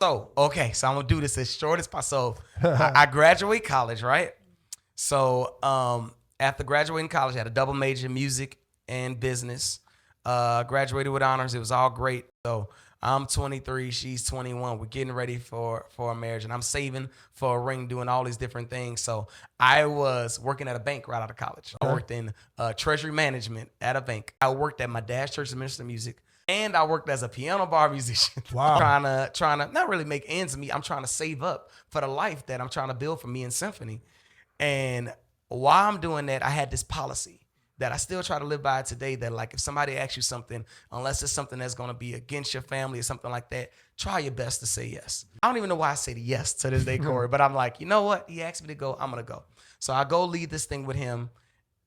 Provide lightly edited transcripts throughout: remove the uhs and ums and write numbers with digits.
So, okay, so I'm gonna do this as short as possible. So I graduate college, right? So after graduating college, I had a double major, music and business. Graduated with honors. It was all great. So I'm 23, she's 21. We're getting ready for a marriage, and I'm saving for a ring, doing all these different things. So I was working at a bank right out of college. I worked in treasury management at a bank. I worked at my dad's church to minister music, and I worked as a piano bar musician. Wow. trying to not really make ends meet. I'm trying to save up for the life that I'm trying to build for me and Symphony. And while I'm doing that, I had this policy that I still try to live by today, that like if somebody asks you something, unless it's something that's going to be against your family or something like that, try your best to say yes. I don't even know why I said yes to this day, Corey, but I'm like, you know what? He asked me to go, I'm going to go. So I go lead this thing with him.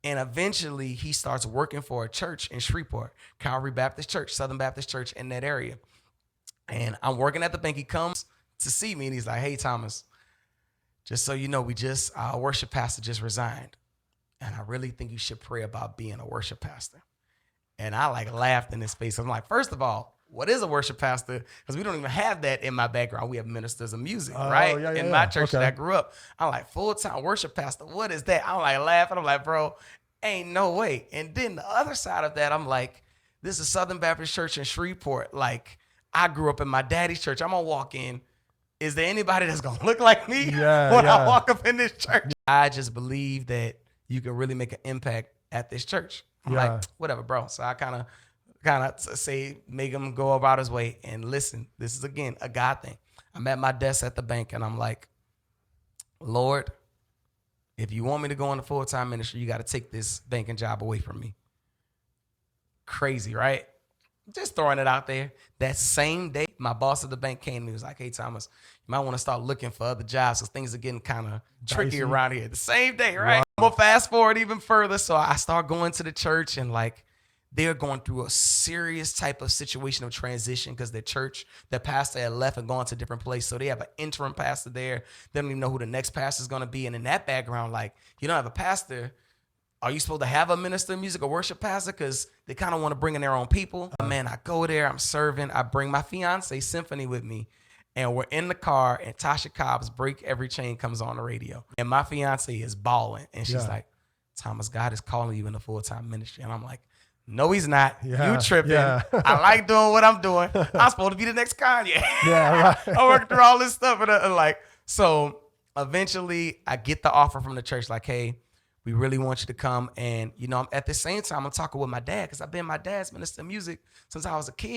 And eventually he starts working for a church in Shreveport, Calvary Baptist Church, Southern Baptist Church in that area. And I'm working at the bank. He comes to see me and he's like, hey, Thomas, just so you know, our worship pastor just resigned. And I really think you should pray about being a worship pastor. And I like laughed in his face. I'm like, first of all, what is a worship pastor? Because we don't even have that in my background. We have ministers of music, right? In my church that I grew up. I'm like, full-time worship pastor, what is that? I'm like laughing. I'm like, bro, ain't no way. And then the other side of that, I'm like, this is Southern Baptist Church in Shreveport. Like, I grew up in my daddy's church. I'm going to walk in. Is there anybody that's going to look like me when I walk up in this church? I just believe that you can really make an impact at this church. I'm like, whatever, bro. So I kind of say, make him go about his way and listen. This is, again, a God thing. I'm at my desk at the bank and I'm like, Lord, if you want me to go into full-time ministry, you got to take this banking job away from me. Crazy, right? Just throwing it out there. That same day, my boss at the bank came to me and was like, hey, Thomas, you might want to start looking for other jobs because things are getting kind of tricky around here. The same day, right? Wow. I'm going to fast forward even further. So I start going to the church and like they're going through a serious type of situation of transition because their church, their pastor had left and gone to a different place. So they have an interim pastor there. They don't even know who the next pastor is going to be. And in that background, like you don't have a pastor. Are you supposed to have a minister of music or worship pastor? Because they kind of want to bring in their own people. Man, I go there, I'm serving. I bring my fiance, Symphony, with me. And we're in the car, and Tasha Cobb's Break Every Chain comes on the radio. And my fiance is bawling. And she's like, Thomas, God is calling you in the full-time ministry. And I'm like, no, he's not. You tripping. I like doing what I'm doing. I'm supposed to be the next Kanye. I work through all this stuff. And like, so eventually I get the offer from the church like, hey, we really want you to come. And, you know, at the same time, I'm talking with my dad because I've been my dad's minister of music since I was a kid.